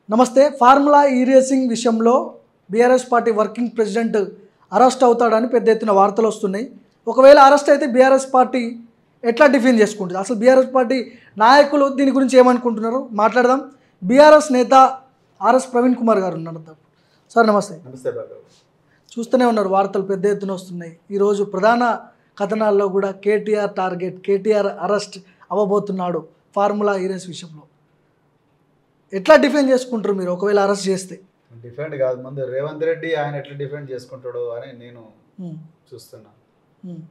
నమస్తే. ఫార్ములా ఈ రేసింగ్ విషయంలో BRS party working president arrest అవుతాడని పెద్ద ఎత్తున వార్తలు వస్తున్నాయి. ఒకవేళ అరెస్ట్ అయితే బీఆర్ఎస్ పార్టీ ఎట్లా డిఫెండ్ చేసుకుంటుంది? అసలు బీఆర్ఎస్ పార్టీ నాయకులు దీని గురించి ఏమనుకుంటున్నారు మాట్లాడదాం. బీఆర్ఎస్ నేత ఆర్ఎస్ ప్రవీణ్ కుమార్ గారు ఉన్నారు. సార్ నమస్తే. నమస్తే బాబు. చూస్తూనే ఉన్నారు, వార్తలు పెద్ద ఎత్తున వస్తున్నాయి. ఈరోజు ప్రధాన కథనాల్లో కూడా కేటీఆర్ టార్గెట్, కేటీఆర్ అరెస్ట్ అవ్వబోతున్నాడు ఫార్ములా ఈ రేస్ విషయంలో. ఎట్లా డిఫెండ్ చేసుకుంటారు మీరు ఒకవేళ అరెస్ట్ చేస్తే? డిఫెండ్ కాదు, ముందు రేవంత్ రెడ్డి ఆయన ఎట్లా డిఫెండ్ చేసుకుంటాడు అని నేను చూస్తున్నా.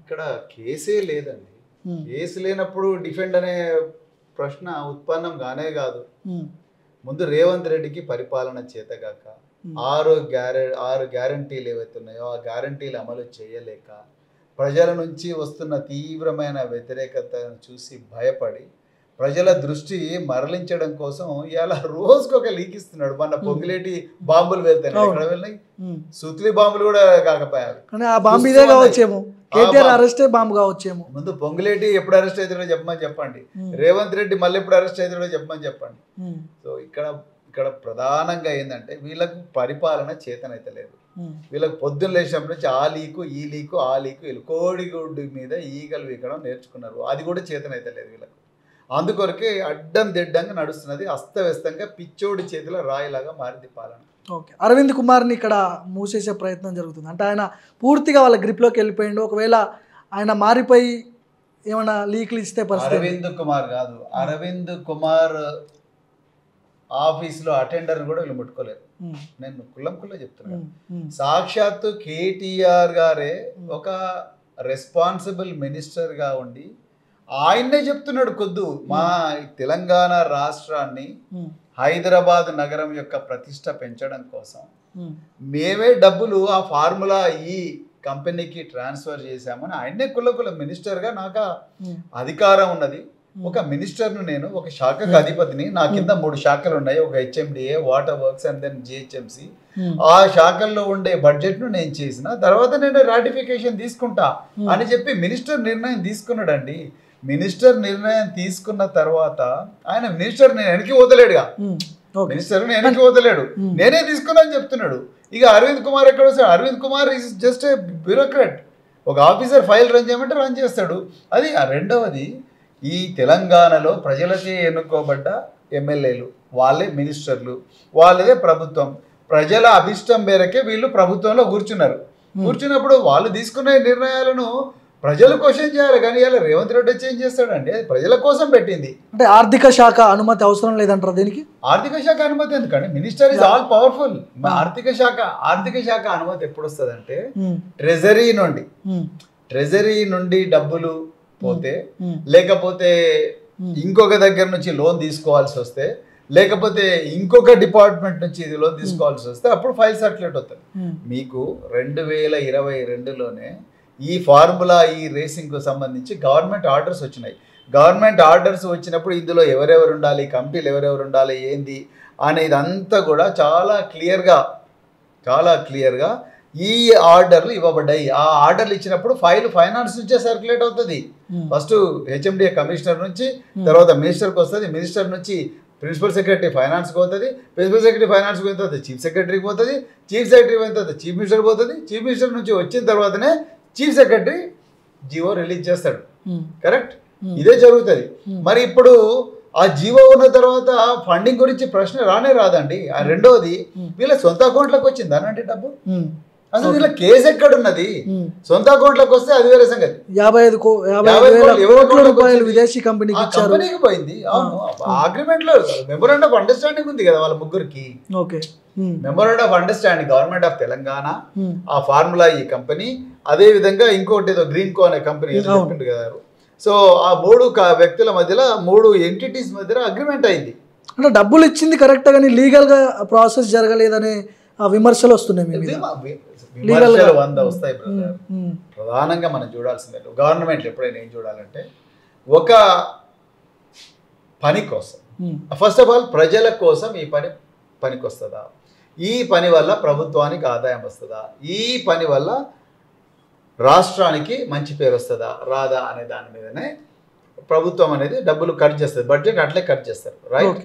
ఇక్కడ కేసే లేదండి. కేసు లేనప్పుడు డిఫెండ్ అనే ప్రశ్న ఉత్పన్నం కానే కాదు. ముందు రేవంత్ రెడ్డికి పరిపాలన చేతగాక, ఆరు గ్యారంటీలు ఏవైతే ఉన్నాయో ఆ గ్యారంటీలు అమలు చేయలేక, ప్రజల నుంచి వస్తున్న తీవ్రమైన వ్యతిరేకతను చూసి భయపడి ప్రజల దృష్టి మరలించడం కోసం ఇలా రోజుకు ఒక లీక్ ఇస్తున్నాడు. మొన్న పొంగిలేటి బాంబులు వెళ్తాయి, ఎక్కడ వెళ్ళినాయి? సుత్లి బాంబులు కూడా కాకపోయారు. ముందు పొంగిలేటి ఎప్పుడు అరెస్ట్ అవుతాడో చెప్పమని చెప్పండి, రేవంత్ రెడ్డి మళ్ళీ ఎప్పుడు అరెస్ట్ అవుతాడో చెప్పమని చెప్పండి. సో ఇక్కడ ప్రధానంగా ఏంటంటే వీళ్ళకు పరిపాలన చేతనైతే లేదు. వీళ్ళకి పొద్దున్న లేచినప్పటి నుంచి ఆ లీకు ఈ లీకు ఆ లీకు, వీళ్ళు కోడిగుడ్డు మీద ఈగలు వీకడం నేర్చుకున్నారు. అది కూడా చేతనైతే లేదు వీళ్ళకు. అందుకొరకే అడ్డం దిడ్డంగా నడుస్తున్నది, అస్తవ్యస్తంగా పిచ్చోడి చేతిలో రాయిలాగా మారింది పాలన. ఓకే, అరవింద్ కుమార్ని ఇక్కడ మూసేసే ప్రయత్నం జరుగుతుంది అంటే ఆయన పూర్తిగా వాళ్ళ గ్రిప్లోకి వెళ్ళిపోయిండు. ఒకవేళ ఆయన మారిపోయి ఏమైనా లీక్లు ఇస్తే పరిస్థితి. అరవింద్ కుమార్ కాదు, అరవింద్ కుమార్ ఆఫీస్లో అటెండర్ కూడా వీళ్ళు ముట్టుకోలేరు. నేను కుల్లం చెప్తున్నాను. సాక్షాత్తు కేటీఆర్ గారే ఒక రెస్పాన్సిబుల్ మినిస్టర్గా ఉండి ఆయన్నే చెప్తున్నాడు, కొద్దు మా తెలంగాణ రాష్ట్రాన్ని, హైదరాబాద్ నగరం యొక్క ప్రతిష్ట పెంచడం కోసం మేమే డబ్బులు ఆ ఫార్ములా ఈ కంపెనీకి ట్రాన్స్ఫర్ చేశామని ఆయన్నే కుల మినిస్టర్గా నాకు అధికారం ఉన్నది. ఒక మినిస్టర్ను నేను, ఒక శాఖకు అధిపతిని, నా కింద 3 శాఖలు ఉన్నాయి, ఒక HMDA, water works and then GHMC. ఆ శాఖల్లో ఉండే బడ్జెట్ను నేను చేసిన తర్వాత నేను రాటిఫికేషన్ తీసుకుంటా అని చెప్పి మినిస్టర్ నిర్ణయం తీసుకున్నాడండి. మినిస్టర్ నిర్ణయం తీసుకున్న తర్వాత ఆయన మినిస్టర్ నేను వెనక్కి వదలేడుగా, మినిస్టర్ వెనక్కి వదలేడు, నేనే తీసుకున్నాను చెప్తున్నాడు. ఇక అరవింద్ కుమార్ ఎక్కడ వస్తాడు? Aravind Kumar is just a bureaucrat. ఒక ఆఫీసర్ ఫైల్ రన్ చేయమంటే రన్ చేస్తాడు. అది రెండవది, ఈ తెలంగాణలో ప్రజలచే ఎన్నుకోబడ్డ ఎమ్మెల్యేలు, వాళ్ళే మినిస్టర్లు, వాళ్ళదే ప్రభుత్వం. ప్రజల అభిష్టం మేరకే వీళ్ళు ప్రభుత్వంలో కూర్చున్నారు. కూర్చున్నప్పుడు వాళ్ళు తీసుకునే నిర్ణయాలను ప్రజలు క్వశ్చన్ చేయాలి. కానీ ఇలా రేవంత్ రెడ్డి చేంజ్ చేస్తాడండి, అది ప్రజల కోసం పెట్టింది. అంటే ఆర్థిక శాఖ అనుమతి అవసరం లేదంటారు దీనికి? ఆర్థిక శాఖ అనుమతి ఎందుకండి? Minister is all powerful. ఆర్థిక శాఖ అనుమతి ఎప్పుడు వస్తుంది అంటే ట్రెజరీ నుండి డబ్బులు పోతే, లేకపోతే ఇంకొక దగ్గర నుంచి లోన్ తీసుకోవాల్సి వస్తే, లేకపోతే ఇంకొక డిపార్ట్మెంట్ నుంచి ఇది లోన్ తీసుకోవాల్సి వస్తే అప్పుడు ఫైల్ సర్క్యులేట్ అవుతుంది. మీకు 2022లోనే ఈ ఫార్ములా ఈ రేసింగ్కు సంబంధించి గవర్నమెంట్ ఆర్డర్స్ వచ్చినాయి. గవర్నమెంట్ ఆర్డర్స్ వచ్చినప్పుడు ఇందులో ఎవరెవరు ఉండాలి, కమిటీలు ఎవరెవరు ఉండాలి, ఏంది అనేది అంతా కూడా చాలా క్లియర్గా ఈ ఆర్డర్లు ఇవ్వబడ్డాయి. ఆ ఆర్డర్లు ఇచ్చినప్పుడు ఫైల్ ఫైనాన్స్ నుంచే సర్క్యులేట్ అవుతుంది. ఫస్ట్ హెచ్ఎండిఏ కమిషనర్ నుంచి, తర్వాత మినిస్టర్కి వస్తుంది, మినిస్టర్ నుంచి ప్రిన్సిపల్ సెక్రటరీ ఫైనాన్స్కి పోతుంది, ప్రిన్సిపల్ సెక్రటరీ ఫైనాన్స్కి పోయిన తర్వాత చీఫ్ సెక్రటరీకి పోతుంది, చీఫ్ సెక్రటరీ పోయిన తర్వాత చీఫ్ మినిస్టర్ పోతుంది, చీఫ్ మినిస్టర్ నుంచి వచ్చిన తర్వాతనే చీఫ్ సెక్రటరీ జీవో రిలీజ్ చేస్తాడు. కరెక్ట్, ఇదే జరుగుతుంది. మరి ఇప్పుడు ఆ జీవో ఉన్న తర్వాత ఫండింగ్ గురించి ప్రశ్న రాదండి. ఆ రెండవది, వీళ్ళ సొంత అకౌంట్లోకి వచ్చింది అనంటే డబ్బు. అసలు వీళ్ళ కేసు ఎక్కడున్నది? సొంత అకౌంట్లోకి వస్తే అది వేరే సంగతి. 55 విదేశీ కంపెనీకి పోయింది. అవును, అగ్రిమెంట్ లో మెమోరాండం ఆఫ్ అండర్స్టాండింగ్ ఉంది కదా వాళ్ళ ముగ్గురికి. Memorandum of understanding government of Telangana, ఆ ఫార్ములా ఈ కంపెనీ, అదే విధంగా ఇంకోటి ఏదో గ్రీన్ కో అనే కంపెనీ చెప్పిండు కదా. సో ఆ 3 వ్యక్తుల మధ్యలో, 3 ఎంటిటీస్ మధ్యలో అగ్రిమెంట్ అయింది. అంటే డబ్బులు ఇచ్చింది కరెక్ట్, కానీ లీగల్ గా ప్రాసెస్ జరగలేదనే విమర్శలు వస్తున్నాయి. విమర్శలు 100 వస్తాయి. ప్రధానంగా మనం చూడాల్సిందే, గవర్నమెంట్ ఎప్పుడైనా ఏం చూడాలంటే, ఒక పని కోసం ఫస్ట్ ఆఫ్ ఆల్ ప్రజల కోసం ఈ పనికి వస్తుందా, ఈ పని వల్ల ప్రభుత్వానికి ఆదాయం వస్తుందా, ఈ పని వల్ల రాష్ట్రానికి మంచి పేరు వస్తుందా రాదా అనే దాని మీదనే ప్రభుత్వం అనేది డబ్బులు కట్ చేస్తుంది, బడ్జెట్ అట్లే కట్ చేస్తారు, రైట్.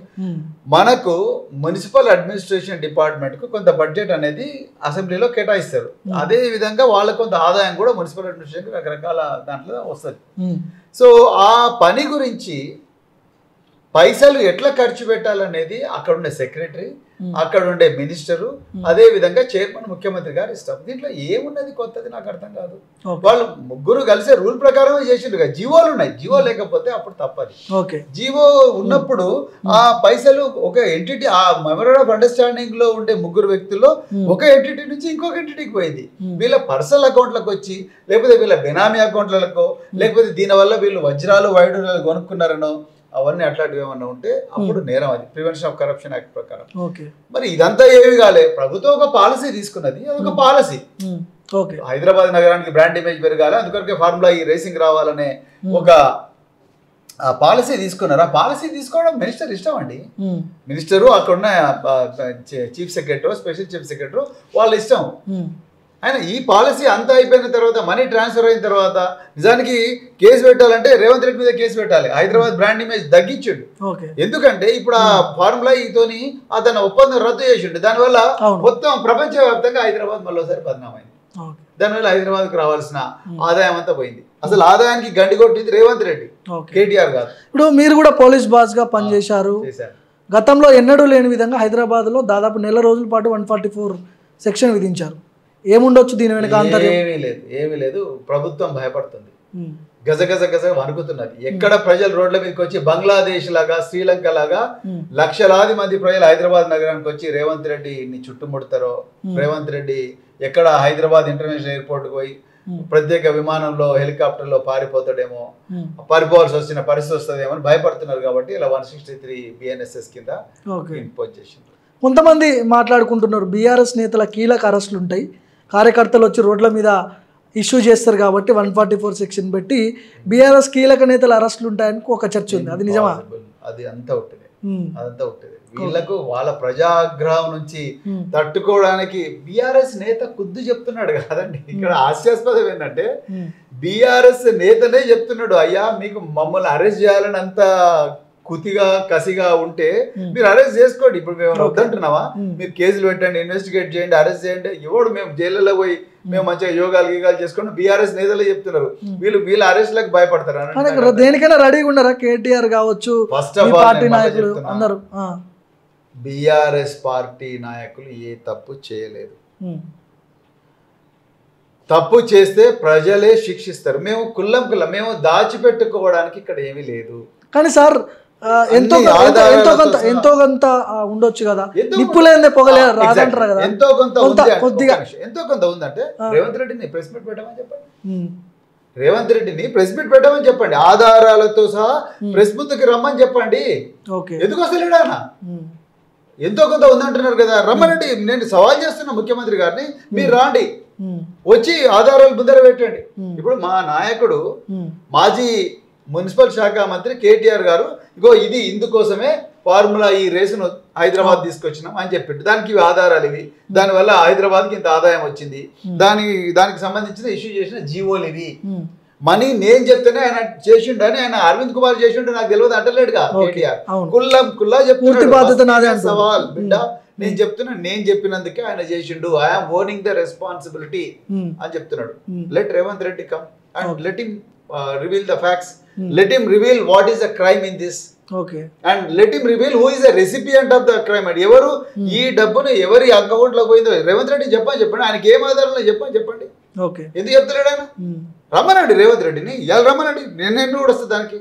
మనకు మున్సిపల్ అడ్మినిస్ట్రేషన్ డిపార్ట్మెంట్కు కొంత బడ్జెట్ అనేది అసెంబ్లీలో కేటాయిస్తారు. అదే విధంగా వాళ్ళకు కొంత ఆదాయం కూడా మున్సిపల్ అడ్మినిస్ట్రేషన్ రకరకాల దాంట్లో వస్తుంది. సో ఆ పని గురించి పైసలు ఎట్లా ఖర్చు పెట్టాలనేది అక్కడ ఉండే సెక్రటరీ, అక్కడ ఉండే మినిస్టరు, అదే విధంగా చైర్మన్ ముఖ్యమంత్రి గారు ఇష్టం. దీంట్లో ఏమున్నది కొత్తది నాకు అర్థం కాదు. వాళ్ళు ముగ్గురు కలిసే రూల్ ప్రకారమే చేసిండ్రు. జీవోలు ఉన్నాయి, జీవో లేకపోతే అప్పుడు తప్పది. జీవో ఉన్నప్పుడు ఆ పైసలు ఒక ఎంటిటీ, ఆ మెమోరాండం ఆఫ్ అండర్స్టాండింగ్ లో ఉండే ముగ్గురు వ్యక్తుల్లో ఒక ఎంటిటీ నుంచి ఇంకొక ఎంటిటీకి పోయింది. వీళ్ళ పర్సనల్ అకౌంట్లకు వచ్చి, లేకపోతే వీళ్ళ బెనామీ అకౌంట్లకో, లేకపోతే దీనివల్ల వీళ్ళు వజ్రాలు వైడూర్యాలు కొనుక్కున్నారనో, అవన్నీ అట్లాంటివి ఏమన్నా ఉంటే అప్పుడు నేరం. అది ప్రివెన్షన్ ఆఫ్ కరప్షన్ యాక్ట్ ప్రకారం. మరి ఇదంతా ఏమి కాలే, ప్రభుత్వం ఒక పాలసీ తీసుకున్నది, అదొక పాలసీ. హైదరాబాద్ నగరానికి బ్రాండ్ ఇమేజ్ పెరగాలి, అందుకొరకే ఫార్ములా ఈ రేసింగ్ రావాలనే ఒక పాలసీ తీసుకున్నారు. ఆ పాలసీ తీసుకోవడం మినిస్టర్ ఇష్టం అండి. మినిస్టరు, అక్కడున్న chief secretary, special chief secretary వాళ్ళ ఇష్టం. ఆయన ఈ పాలసీ అంతా అయిపోయిన తర్వాత, మనీ ట్రాన్స్ఫర్ అయిన తర్వాత నిజానికి కేసు పెట్టాలంటే రేవంత్ రెడ్డి మీద కేసు పెట్టాలి. హైదరాబాద్ బ్రాండ్ ఇమేజ్ తగ్గించుండు. ఎందుకంటే ఇప్పుడు ఆ ఫార్ములా ఈతోని అతను ఒప్పందం రద్దు చేసిండు. దానివల్ల మొత్తం ప్రపంచవ్యాప్తంగా హైదరాబాద్ మళ్ళీసారి బదనామైంది. దానివల్ల హైదరాబాద్కు రావాల్సిన ఆదాయం అంతా పోయింది. అసలు ఆదాయానికి గండి కొట్టింది రేవంత్ రెడ్డి, కేటీఆర్ కాదు. ఇప్పుడు మీరు కూడా పోలీస్ బాస్ గా పనిచేశారు. గతంలో ఎన్నడూ లేని విధంగా హైదరాబాద్ లో దాదాపు నెల రోజుల పాటు 144 సెక్షన్ విధించారు. ఏముండొచ్చు దీని వెనక? ఏమీ లేదు. ప్రభుత్వం భయపడుతుంది, గజ గజ గజ వణుకుతున్నది. ఎక్కడ ప్రజలు రోడ్ల మీదకి వచ్చి బంగ్లాదేశ్ లాగా, శ్రీలంక లాగా లక్షలాది మంది ప్రజలు హైదరాబాద్ నగరానికి వచ్చి రేవంత్ రెడ్డిని చుట్టుముడతారో, రేవంత్ రెడ్డి ఎక్కడ హైదరాబాద్ ఇంటర్నేషనల్ ఎయిర్పోర్ట్ పోయి ప్రత్యేక విమానంలో, హెలికాప్టర్లో పారిపోతాడేమో, పారిపోవాల్సి వచ్చిన పరిస్థితి వస్తుందేమో అని భయపడుతున్నారు. కాబట్టి ఇలా 163 BNSS కింద ఇంపోజ్ చేసింది. కొంతమంది మాట్లాడుకుంటున్నారు, బీఆర్ఎస్ నేతల కీలక అరెస్టులు ఉంటాయి, కార్యకర్తలు వచ్చి రోడ్ల మీద ఇష్యూ చేస్తారు కాబట్టి 144 సెక్షన్ పెట్టి బీఆర్ఎస్ కీలక నేతల అరెస్టులు ఉంటాయని ఒక చర్చ ఉంది. అది నిజమా? అది అంతా ఉంటుంది, అదంతా ఉంటుంది. వీళ్ళకు వాళ్ళ ప్రజాగ్రహం నుంచి తట్టుకోవడానికి బీఆర్ఎస్ నేత ఖుద్దు చెప్తున్నాడు కాదండి. ఇక్కడ హాస్యాస్పదం ఏంటంటే బీఆర్ఎస్ నేతనే చెప్తున్నాడు, అయ్యా మీకు మమ్మల్ని అరెస్ట్ చేయాలని అంత కుతిగా కసిగా ఉంటే మీరు అరెస్ట్ చేసుకోండి. ఇప్పుడు మేము వద్దంటున్నావా? మీరు కేసులు పెట్టండి, ఇన్వెస్టిగేట్ చేయండి, అరెస్ట్ చేయండి. ఎవడు మేము జైల్లో పోయి మేము మంచిగా యోగాలు గీగాలు చేసుకోండి బీఆర్ఎస్ నేతలే చెప్తున్నారు. వీళ్ళ అరెస్ట్లకు భయపడతారు. దేనికైనా రెడీగా ఉన్నారా? కేటీఆర్ కావచ్చు, ఫస్ట్ ఆఫ్ ఆల్ నాయకులు అందరూ బీఆర్ఎస్ పార్టీ నాయకులు ఏ తప్పు చేయలేదు. తప్పు చేస్తే ప్రజలే శిక్షిస్తారు. మేము మేము దాచిపెట్టుకోవడానికి ఇక్కడ ఏమీ లేదు. కానీ సార్ ఎంతో కొంత ఉండొచ్చు కదా, నిప్పులేందే పొగలే రాదంటారు కదా. ఎంతో కొంత ఉందంటే రేవంత్ రెడ్డిని ప్రెస్ మీట్ పెట్టమని చెప్పండి. రేవంత్ రెడ్డిని ప్రెస్ మీట్ పెట్టమని చెప్పండి, ఆధారాలతో సహా ప్రెస్ ముందుకి రమ్మని చెప్పండి. ఎందుకు వస్తలేడు ఆయన? ఎంతో కొంత ఉందంటున్నారు కదా, రమ్మనండి. నేను సవాల్ చేస్తున్నా ముఖ్యమంత్రి గారిని, మీరు రాండి, వచ్చి ఆధారాలు ముందర పెట్టండి. ఇప్పుడు మా నాయకుడు మాజీ మున్సిపల్ శాఖ మంత్రి కేటీఆర్ గారు ఇగో ఇది ఇందుకోసమే ఫార్ములా ఈ రేసును హైదరాబాద్ తీసుకొచ్చినాం అని చెప్పిండు. దానికి ఇవి ఆధారాలు, ఇవి దానివల్ల హైదరాబాద్కి ఇంత ఆదాయం వచ్చింది, దానికి సంబంధించిన ఇష్యూ చేసిన జీవోలు ఇవి. మనీ నేను చెప్తేనే ఆయన చేసిండు అని ఆయన అరవింద్ కుమార్ చేసిండు నాకు తెలియదు అంటలేడుగా కేటీఆర్. కుల్లా చెప్తున్నాడు, సవాల్ బిడ్డ నేను చెప్తున్నా, నేను చెప్పినందుకే ఆయన చేసిండు, ఐఎమ్ ఓనింగ్ ద రెస్పాన్సిబిలిటీ అని చెప్తున్నాడు. Let Revanth Reddy come and let him reveal the facts, let him reveal what is the crime in this, and let him reveal who is the recipient of the crime. and ఎవరు ఈ డబ్బును ఎవరి account లో పోయిందో రేవంత్ రెడ్డి చెప్పండి, ఆయనకి ఏం ఆధారంలో చెప్పండి. ఎందుకు చెప్తలేడు ఆయన? రమ్మనండి రేవంత్ రెడ్డిని, ఇలా రమ్మనండి, నేను కూడా వస్తా. దానికి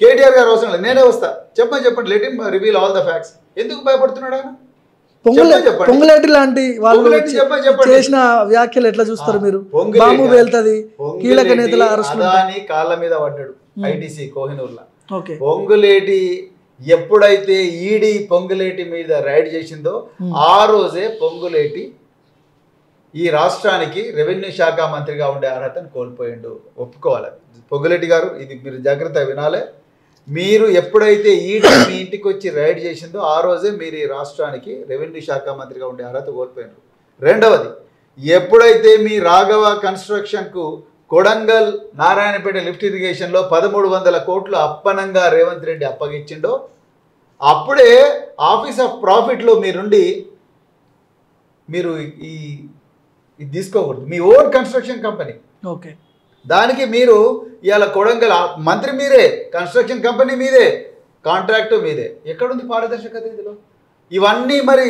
కేటీఆర్ గారు అవసరం లేదు, నేనే వస్తా. చెప్పండి, let him reveal all the facts. ఎందుకు భయపడుతున్నాడు ఆయన? పొంగులేటి లాంటి వాళ్ళు చేసిన వ్యాఖ్యలు ఎట్లా చూస్తారు మీరు? బాంబు వెళ్తది, కీలక నేతల అదాని కాళ్ళ మీద పడ్డాడు ఐటీసీ కోహినూర్లో. పొంగులేటి ఎప్పుడైతే ఈడీ పొంగులేటి మీద రైడ్ చేసిందో ఆ రోజే పొంగులేటి ఈ రాష్ట్రానికి రెవెన్యూ శాఖ మంత్రిగా ఉండే అర్హతను కోల్పోయిండు. ఒప్పుకోవాలి పొంగులేటి గారు, ఇది మీరు జాగ్రత్తగా వినాలి. మీరు ఎప్పుడైతే ఈడీ మీ ఇంటికి వచ్చి రైడ్ చేసిందో ఆ రోజే మీరు ఈ రాష్ట్రానికి రెవెన్యూ శాఖ మంత్రిగా ఉండే అర్హత కోల్పోయినారు. రెండవది, ఎప్పుడైతే మీ రాఘవ కన్స్ట్రక్షన్కు కొడంగల్ నారాయణపేట లిఫ్ట్ ఇరిగేషన్లో 1300 కోట్లు అప్పనంగా రేవంత్ రెడ్డి అప్పగించిండో అప్పుడే ఆఫీస్ ఆఫ్ ప్రాఫిట్లో మీరు ఇది తీసుకోకూడదు. మీ ఓన్ కన్స్ట్రక్షన్ కంపెనీ. ఓకే, దానికి మీరు ఇవాళ కొడంగల్ మంత్రి మీరే, కన్స్ట్రక్షన్ కంపెనీ మీదే, కాంట్రాక్టు మీదే. ఎక్కడుంది పారదర్శకత ఇందులో? ఇవన్నీ మరి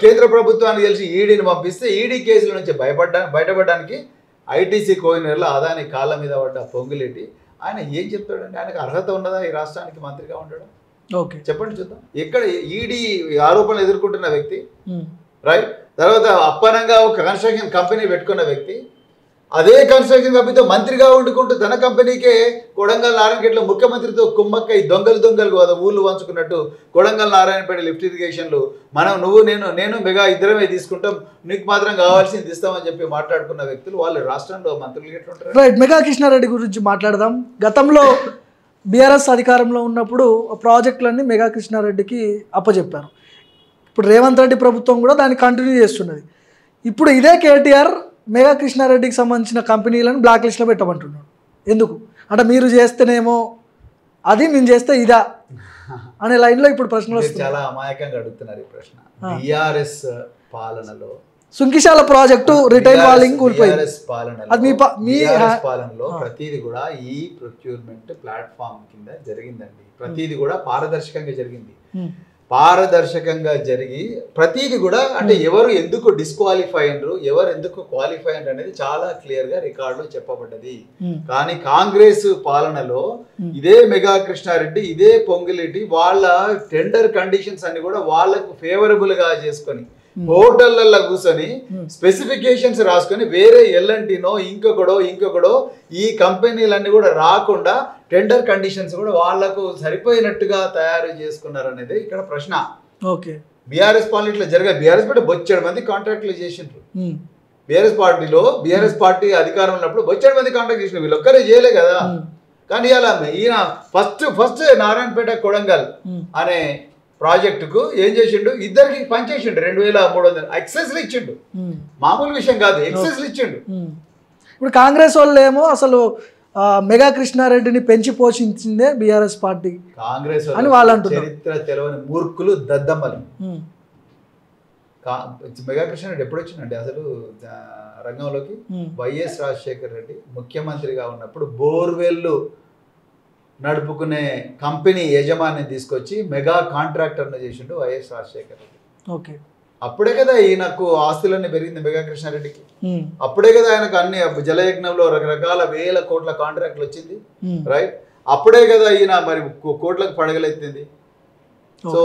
కేంద్ర ప్రభుత్వానికి తెలిసి ఈడీని పంపిస్తే ఈడీ కేసుల నుంచి బయటపడడానికి ఐటీసీ కోయినర్లో అదాని కాళ్ళ మీద పడ్డ పొంగులేటి ఆయన ఏం చెప్తాడండి? ఆయనకు అర్హత ఉన్నదా ఈ రాష్ట్రానికి మంత్రిగా ఉండడం? ఓకే, చెప్పండి చూద్దాం. ఎక్కడ ఈడీ ఆరోపణలు ఎదుర్కొంటున్న వ్యక్తి, రైట్? తర్వాత అప్పనంగా ఒక కన్స్ట్రక్షన్ కంపెనీ పెట్టుకున్న వ్యక్తి, అదే కన్స్ట్రక్షన్ కంపెనీతో మంత్రిగా వండుకుంటూ తన కంపెనీకే కొడంగల్ నారాయణపేటలో ముఖ్యమంత్రితో కుమ్మక్కై దొంగలు ఊళ్ళు వంచుకున్నట్టు కొడంగల్ నారాయణపేట లిఫ్ట్ ఇరిగేషన్లు నువ్వు నేను మెగా ఇద్దరమే తీసుకుంటాం, నీకు మాత్రం కావాల్సింది ఇస్తామని చెప్పి మాట్లాడుకున్న వ్యక్తులు వాళ్ళు రాష్ట్రంలో మంత్రులు ఎట్లుంటారు? రైట్, మెగా కృష్ణారెడ్డి గురించి మాట్లాడదాం. గతంలో బీఆర్ఎస్ అధికారంలో ఉన్నప్పుడు ప్రాజెక్టులన్నీ మెగా కృష్ణారెడ్డికి అప్పచెప్పారు. ఇప్పుడు రేవంత్ రెడ్డి ప్రభుత్వం కూడా దాన్ని కంటిన్యూ చేస్తున్నది. ఇప్పుడు ఇదే కేటీఆర్ మెగా కృష్ణారెడ్డికి సంబంధించిన కంపెనీలను బ్లాక్ లిస్ట్లో పెట్టమంటున్నాడు. ఎందుకు అంటే మీరు చేస్తేనేమో అది, మేము చేస్తే ఇదా అనే లైన్లో ఇప్పుడు ప్రశ్నలు వస్తాయి. చాలా అమాయకంగా అడుగుతున్నారు ఈ ప్రశ్న. బీఆర్ఎస్ పాలనలో సుంకిశాల ప్రాజెక్టు రిటైల్ వాలింగ్ కూలిపోయింది. పాలనలో ప్రతిది కూడా ఈ ప్రొక్యూర్మెంట్ ప్లాట్ఫామ్ కింద జరిగిందండి. ప్రతిది కూడా పారదర్శకంగా జరిగింది. పారదర్శకంగా జరిగి ప్రతిది కూడా అంటే ఎవరు ఎందుకు డిస్క్వాలిఫై అయినరు, ఎవరు ఎందుకు క్వాలిఫై అయినరు అనేది చాలా క్లియర్ గా రికార్డులో చెప్పబడ్డది. కానీ కాంగ్రెస్ పాలనలో ఇదే మెగా కృష్ణారెడ్డి, ఇదే పొంగులేటి వాళ్ళ టెండర్ కండిషన్స్ అన్ని కూడా వాళ్ళకు ఫేవరబుల్ గా చేసుకొని హోటళ్లలో కూర్చొని స్పెసిఫికేషన్స్ రాసుకొని వేరే ఎల్ఎన్టీనో ఇంకొకడో ఈ కంపెనీలన్నీ కూడా రాకుండా టెండర్ కండిషన్స్ కూడా వాళ్లకు సరిపోయినట్టుగా తయారు చేసుకున్నారు అనేది ఇక్కడ ప్రశ్న. ఓకే, బీఆర్ఎస్ పార్టీలో జరిగాయి. బీఆర్ఎస్ పార్టీ బొచ్చేడు మంది కాంట్రాక్ట్లు చేసిండ్రు. బీఆర్ఎస్ పార్టీ అధికారం ఉన్నప్పుడు బొచ్చేడు మంది కాంట్రాక్ట్ చేసిన, వీళ్ళు ఒక్కరే చేయలే కదా. కానీ ఇలా ఈయన ఫస్ట్ నారాయణపేట కొడంగల్ అనే ప్రాజెక్టుకు ఏం చేసిండు, ఇద్దరికి పనిచేసిండు 2300 ఎక్సెస్లు ఇచ్చిండు. మామూలు విషయం కాదు, ఎక్సెస్లు ఇచ్చిండు. ఇప్పుడు కాంగ్రెస్ వాళ్ళు ఏమో అసలు మెగా కృష్ణారెడ్డిని పెంచి పోషించిందే బీఆర్ఎస్ పార్టీ, కాంగ్రెస్ అని వాళ్ళు అంటున్నారు. చరిత్ర తెలవని మూర్ఖులు, దద్దమ్మలు. మెగా కృష్ణారెడ్డి ఎప్పుడు వచ్చిందండి అసలు రంగంలోకి? వైఎస్ రాజశేఖర రెడ్డి ముఖ్యమంత్రిగా ఉన్నప్పుడు బోర్వెల్లు నడుపుకునే కంపెనీ యజమాని తీసుకొచ్చి మెగా కాంట్రాక్టర్ను చేసిండు వైఎస్ రాజశేఖర రెడ్డి. ఓకే, అప్పుడే కదా ఈయనకు ఆస్తులన్నీ పెరిగింది మెగా కృష్ణారెడ్డికి. అప్పుడే కదా ఆయనకు అన్ని జలయజ్ఞంలో రకరకాల వేల కోట్ల కాంట్రాక్ట్లు వచ్చింది, రైట్? అప్పుడే కదా ఈయన మరి కోట్లకు పడగలెత్తింది. సో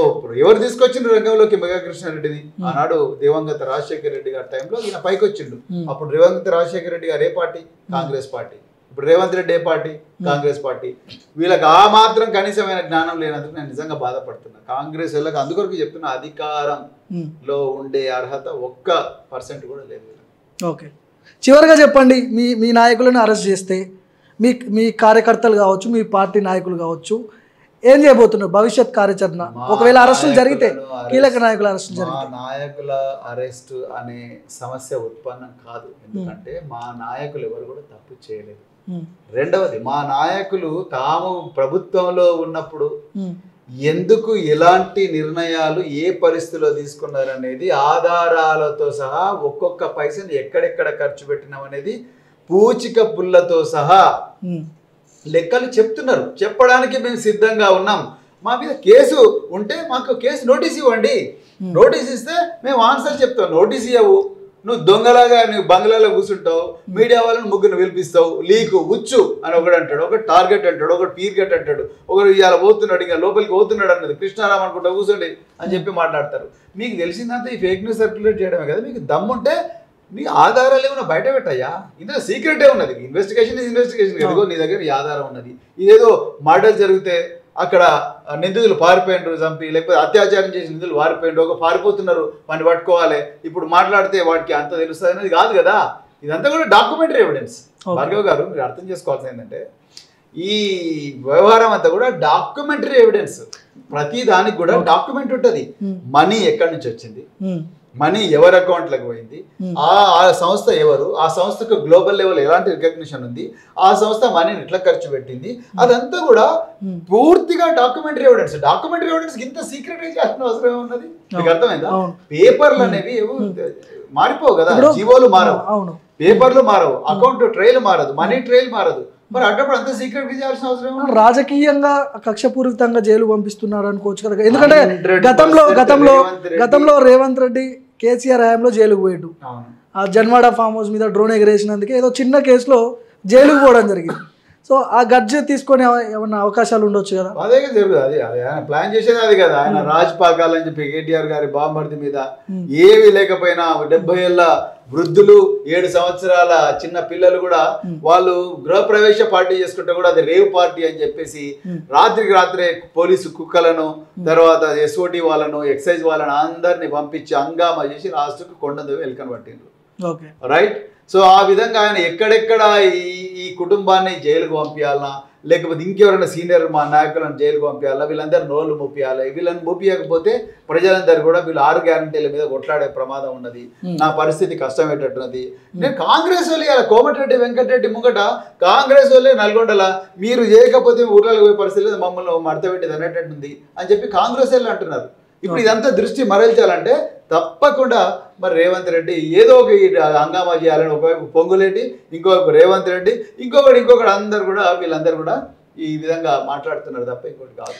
ఎవరు తీసుకొచ్చిండ్రు రంగంలోకి మెగా కృష్ణారెడ్డిని? ఆనాడు దివంగత రాజశేఖర రెడ్డి గారి టైంలో ఈయన పైకి వచ్చిండు. అప్పుడు దివంగత రాజశేఖర రెడ్డి గారు ఏ పార్టీ? కాంగ్రెస్ పార్టీ. ఇప్పుడు రేవంత్ రెడ్డి ఏ పార్టీ? కాంగ్రెస్ పార్టీ. వీళ్ళకి ఆ మాత్రం కనీసమైన జ్ఞానం లేనందుకు నేను నిజంగా బాధపడుతున్నా. కాంగ్రెస్ వాళ్ళకి అందుకొరకు చెప్తున్నా, అధికారంలో ఉండే అర్హత 1% కూడా లేదు. ఓకే, చివరిగా చెప్పండి, మీ నాయకులను అరెస్ట్ చేస్తే మీ కార్యకర్తలు కావచ్చు, మీ పార్టీ నాయకులు కావచ్చు, ఏం చేయబోతున్నారు భవిష్యత్ కార్యాచరణ? ఒకవేళ అరెస్టులు జరిగితే, కీలక నాయకుల అరెస్టులు జరిగితే? నాయకుల అరెస్ట్ అనే సమస్య ఉత్పన్నం కాదు. ఎందుకంటే మా నాయకులు ఎవరు కూడా తప్పు చేయలేదు. రెండవది, మా నాయకులు తాము ప్రభుత్వంలో ఉన్నప్పుడు ఎందుకు ఎలాంటి నిర్ణయాలు ఏ పరిస్థితిలో తీసుకున్నారనేది ఆధారాలతో సహా ఒక్కొక్క పైసని ఎక్కడెక్కడ ఖర్చు పెట్టినాం అనేది పూచిక పుల్లతో సహా లెక్కలు చెప్తున్నారు. చెప్పడానికి మేము సిద్ధంగా ఉన్నాం. మా మీద కేసు ఉంటే మాకు కేసు నోటీస్ ఇవ్వండి. నోటీస్ ఇస్తే మేము ఆన్సర్ చెప్తాం. నోటీస్ ఇవ్వవు, నువ్వు దొంగలాగా నువ్వు బంగ్లాలో కూర్చుంటావు, మీడియా వాళ్ళని ముగ్గురు పిలిపిస్తావు, లీకు ఉచ్చు అని ఒకడు అంటాడు, ఒకటి టార్గెట్ అంటాడు, ఒకటి పీర్గెట్ అంటాడు, ఒకడు ఇవాళ పోతున్నాడు, ఇంకా లోపలికి పోతున్నాడు అన్నది కృష్ణారాం అనుకుంటా కూర్చోండి అని చెప్పి మాట్లాడతారు. మీకు తెలిసిందంతా ఈ ఫేక్ న్యూస్ సర్క్యులేట్ చేయడమే కదా. మీకు దమ్ముంటే మీ ఆధారాలు ఏమైనా బయట పెట్టాయా? ఇందులో సీక్రెటే ఉన్నది. ఇన్వెస్టిగేషన్ ఎదుగో నీ దగ్గర ఈ ఆధారం ఉన్నది. ఇదేదో మర్డర్ జరిగితే అక్కడ నిందితులు పారిపోయినరు చంపి, లేకపోతే అత్యాచారం చేసిన నిందితులు పారిపోయినరు, ఒక పారిపోతున్నారు వాడిని పట్టుకోవాలి, ఇప్పుడు మాట్లాడితే వాడికి అంత తెలుస్తుంది అనేది కాదు కదా. ఇదంతా కూడా డాక్యుమెంటరీ ఎవిడెన్స్. భార్గవ్ గారు మీరు అర్థం చేసుకోవాల్సింది ఏంటంటే ఈ వ్యవహారం అంతా కూడా డాక్యుమెంటరీ ఎవిడెన్స్. ప్రతి దానికి కూడా డాక్యుమెంట్ ఉంటుంది. మనీ ఎక్కడి నుంచి వచ్చింది, మనీ ఎవరి అకౌంట్లకు పోయింది, ఆ సంస్థ ఎవరు, ఆ సంస్థకు గ్లోబల్ లెవెల్ ఎలాంటి రికగ్నిషన్ ఉంది, ఆ సంస్థ మనీని ఎట్లా ఖర్చు పెట్టింది, అదంతా కూడా పూర్తిగా డాక్యుమెంటరీ ఎవిడెన్స్ ఇంత సీక్రెట్ చేయాల్సిన అవసరం ఉన్నది. మీకు అర్థమైందా? పేపర్లు అనేవి మారిపోవు కదా, జీవోలు మారవు, పేపర్లు మారవు, అకౌంట్ ట్రైల్ మారదు, మనీ ట్రైల్ మారదు. మరి అట్టప్పుడు అంత సీక్రెట్ చేయాల్సిన అవసరం రాజకీయంగా కక్షపూరితంగా జైలు పంపిస్తున్నారు అనుకోవచ్చు కదా. ఎందుకంటే గతంలో రేవంత్ రెడ్డి కేసీఆర్ హయాంలో జైలుకు పోయాడు. ఆ జన్వాడ ఫామ్ హౌస్ మీద డ్రోన్ ఎగరేసినందుకే ఏదో చిన్న కేసులో జైలుకు పోవడం జరిగింది. సో ఆ గడ్జ తీసుకొని ఏమన్నా అవకాశాలు ఉండొచ్చు కదా. అదే జరుగుతుంది. అది ఆయన ప్లాన్ చేసేది అది కదా. ఆయన రాజ్ పాకాలని చెప్పి కేటీఆర్ గారి బాంబర్ది మీద ఏవి లేకపోయినా 70 ఏళ్ళ వృద్ధులు 7 సంవత్సరాల చిన్న పిల్లలు కూడా వాళ్ళు గృహప్రవేశ పార్టీ చేసుకుంటే కూడా అది రేవ్ పార్టీ అని చెప్పేసి రాత్రికి రాత్రే పోలీసు కుక్కలను, తర్వాత ఎస్ఓటి వాళ్ళను, ఎక్సైజ్ వాళ్ళను అందరినీ పంపించి హంగామా చేసి లాస్ట్కు కొండదేవి ఎలుకను పట్టిండ్రు. రైట్. సో ఆ విధంగా ఆయన ఎక్కడెక్కడ ఈ కుటుంబాన్ని జైలుకు పంపించాలన్నా, లేకపోతే ఇంకెవరైనా సీనియర్ మా నాయకులను జైలుకు పంపించాలా, వీళ్ళందరూ నోళ్ళు మూపియాలి. వీళ్ళని మూపియకపోతే ప్రజలందరూ కూడా వీళ్ళు 6 గ్యారంటీల మీద కొట్లాడే ప్రమాదం ఉన్నది. నా పరిస్థితి కష్టమయ్యేటట్టున్నది. నేను కాంగ్రెస్ వాళ్ళు ఇలా కోమటిరెడ్డి వెంకటరెడ్డి ముంగట కాంగ్రెస్ వాళ్ళే నల్గొండలా మీరు చేయకపోతే ఊర్లకు పోయే పరిస్థితి మమ్మల్ని మడతపెట్టేది అనేటట్టుంది అని చెప్పి కాంగ్రెస్ వాళ్ళు అంటున్నారు. ఇప్పుడు ఇదంతా దృష్టి మరల్చాలంటే తప్పకుండా మరి రేవంత్ రెడ్డి ఏదో ఒక హంగామా చేయాలని, ఒకవైపు పొంగులేటి, ఇంకోవైపు రేవంత్ రెడ్డి, ఇంకొకటి అందరు కూడా వీళ్ళందరూ కూడా ఈ విధంగా మాట్లాడుతున్నారు తప్ప ఇంకోటి కాదు.